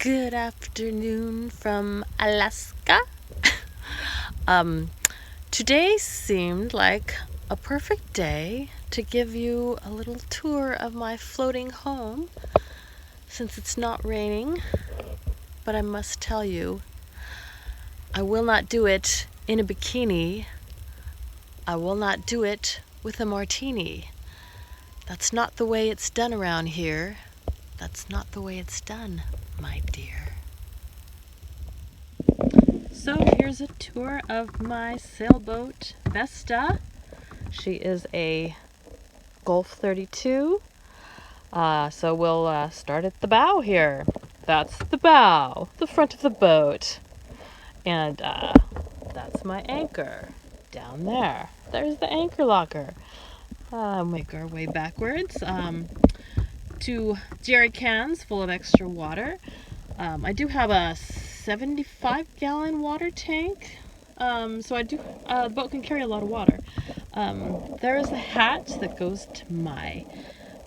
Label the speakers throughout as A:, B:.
A: Good afternoon from Alaska. Today seemed like a perfect day to give you a little tour of my floating home since it's not raining. But I must tell you, I will not do it in a bikini. I will not do it with a martini. That's not the way it's done around here. That's not the way it's done, my dear. So here's a tour of my sailboat, Vesta. She is a Gulf 32. So we'll start at the bow here. That's the bow, the front of the boat. And that's my anchor down there. There's the anchor locker. Make our way backwards. 2 jerry cans full of extra water. I do have a 75-gallon water tank, so the boat can carry a lot of water. There is a hatch that goes to my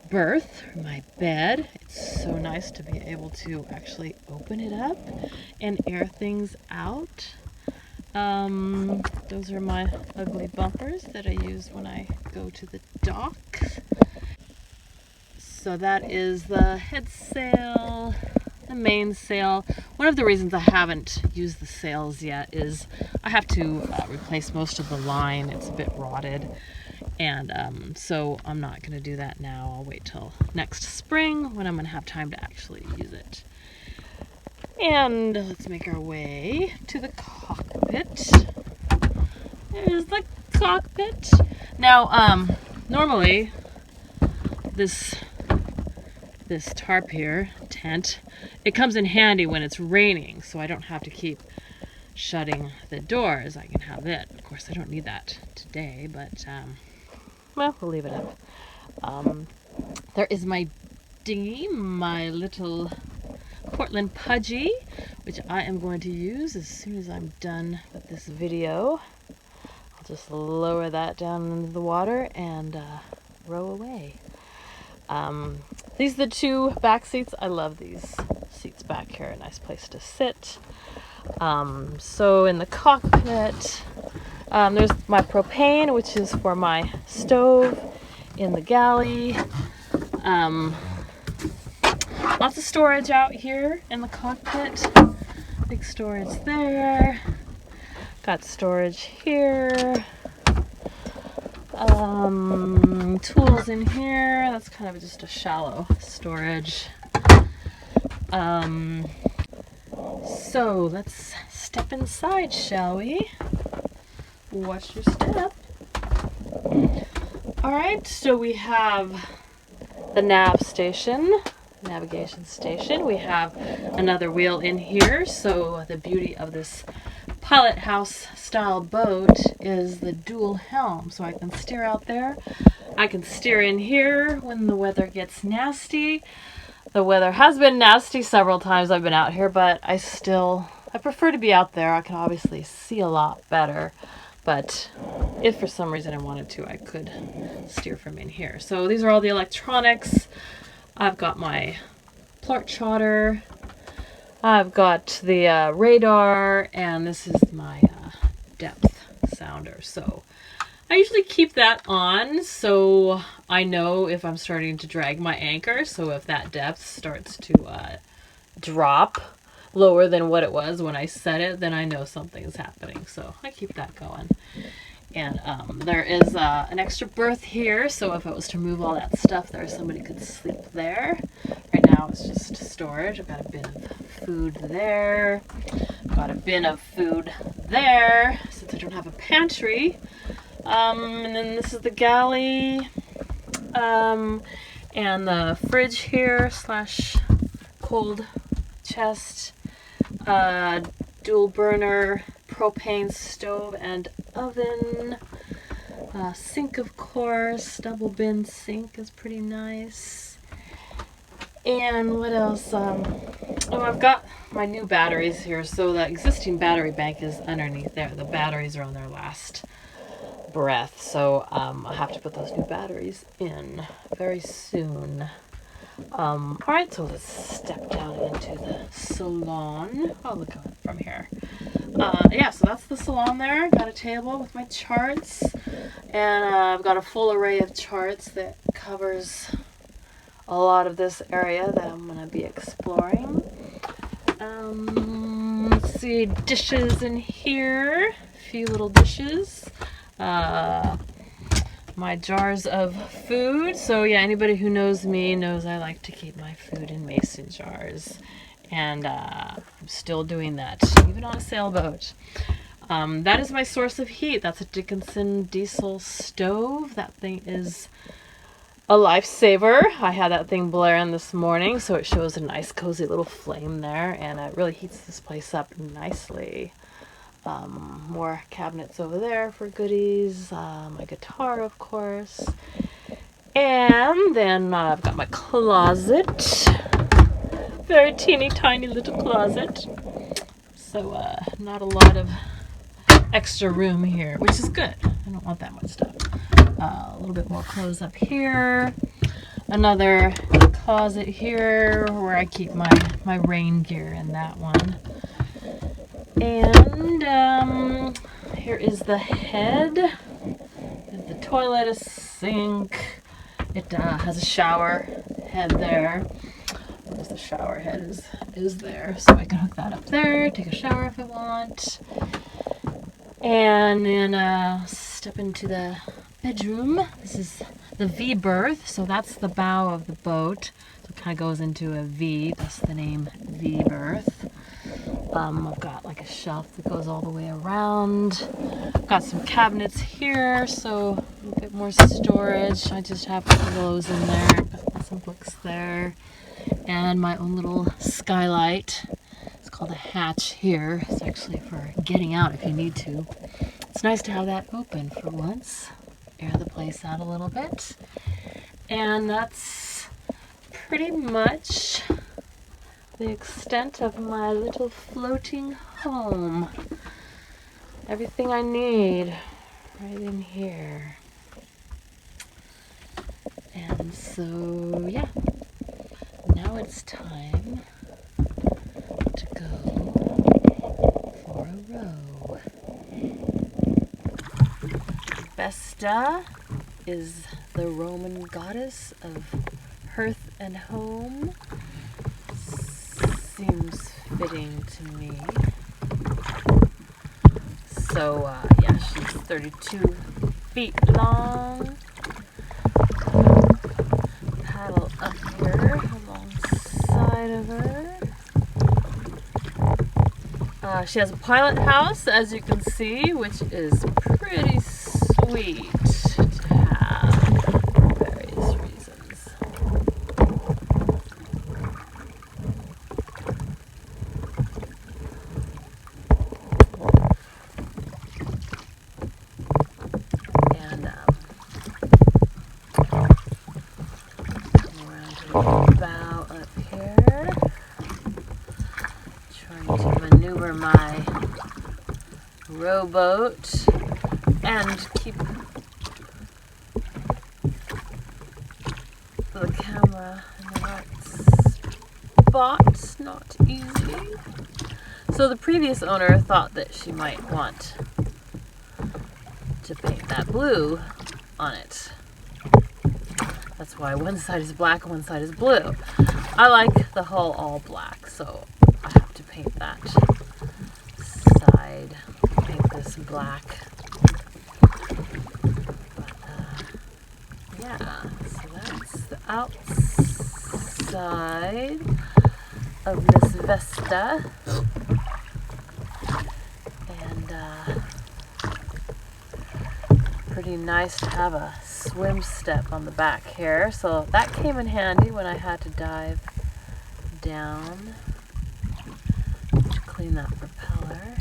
A: berth, or my bed. It's so nice to be able to actually open it up and air things out. Those are my ugly bumpers that I use when I go to the dock. So that is the head sail, the mainsail. One of the reasons I haven't used the sails yet is I have to replace most of the line. It's a bit rotted, and so I'm not going to do that now. I'll wait till next spring when I'm going to have time to actually use it. And let's make our way to the cockpit. There's the cockpit. Now, normally this tarp here, tent, it comes in handy when it's raining, so I don't have to keep shutting the doors. I can have it. Of course, I don't need that today, but, well, we'll leave it up. There is my dinghy, my little Portland Pudgy, which I am going to use as soon as I'm done with this video. I'll just lower that down into the water and row away. These are the 2 back seats. I love these seats back here. A nice place to sit. So in the cockpit, there's my propane, which is for my stove in the galley. Lots of storage out here in the cockpit. Big storage there. Got storage here. Tools in here. That's kind of just a shallow storage. So let's step inside, shall we? Watch your step. Alright, so we have the Nav Station, navigation station. We have another wheel in here, so the beauty of this pilot house style boat is the dual helm, so I can steer out there. I can steer in here when the weather gets nasty. The weather has been nasty several times I've been out here, but I prefer to be out there. I can obviously see a lot better, but if for some reason I wanted to, I could steer from in here. So these are all the electronics. I've got my plart trotter. I've got the radar, and this is my depth sounder. So I usually keep that on so I know if I'm starting to drag my anchor. So if that depth starts to drop lower than what it was when I set it, then I know something's happening. So I keep that going. And there is an extra berth here, so if I was to move all that stuff there, somebody could sleep there. Right now it's just storage. I've got a bin of food there. Got a bin of food there, since I don't have a pantry. And then this is the galley. And the fridge here / cold chest. Dual burner propane stove and oven. Sink, of course. Double bin sink is pretty nice. And what else? I've got my new batteries here. So the existing battery bank is underneath there. The batteries are on their last breath. So I'll have to put those new batteries in very soon. Alright, so let's step down into the salon. Oh, look at it from here. Yeah, so that's the salon there. Got a table with my charts, and I've got a full array of charts that covers a lot of this area that I'm going to be exploring. Let's see, dishes in here. A few little dishes. My jars of food. So yeah, anybody who knows me knows I like to keep my food in mason jars. And I'm still doing that, even on a sailboat. That is my source of heat. That's a Dickinson diesel stove. That thing is a lifesaver. I had that thing blaring this morning, so it shows a nice cozy little flame there, and it really heats this place up nicely. More cabinets over there for goodies, my guitar, of course, and then I've got my closet, very teeny tiny little closet, so not a lot of extra room here, which is good. I don't want that much stuff. A little bit more clothes up here, another closet here where I keep my rain gear in that one. And here is the head. The toilet, a sink. It has a shower head there. There's the shower head is there, so I can hook that up there, take a shower if I want. And then step into the bedroom. This is the V berth, so that's the bow of the boat. So it kind of goes into a V. That's the name V berth. I've got like a shelf that goes all the way around. I've got some cabinets here, so a bit more storage. I just have pillows in there, got some books there, and my own little skylight. It's called a hatch here. It's actually for getting out if you need to. It's nice to have that open for once. Air the place out a little bit. And that's pretty much the extent of my little floating home. Everything I need right in here. And so, yeah, now it's time to go for a row. Vesta is the Roman goddess of hearth and home. Seems fitting to me. So, yeah, she's 32 feet long. Paddle up here alongside of her. She has a pilot house, as you can see, which is pretty sweet to have for various reasons. And come around to the bow up here. Trying to maneuver my rowboat and keep the camera in the right spot. Not easy. So the previous owner thought that she might want to paint that blue on it. That's why one side is black and one side is blue. I like the hull all black, so I have to paint that side. Paint this black. But, yeah, so that's the outside of this Vesta. And pretty nice to have a swim step on the back here. So that came in handy when I had to dive down to clean that propeller.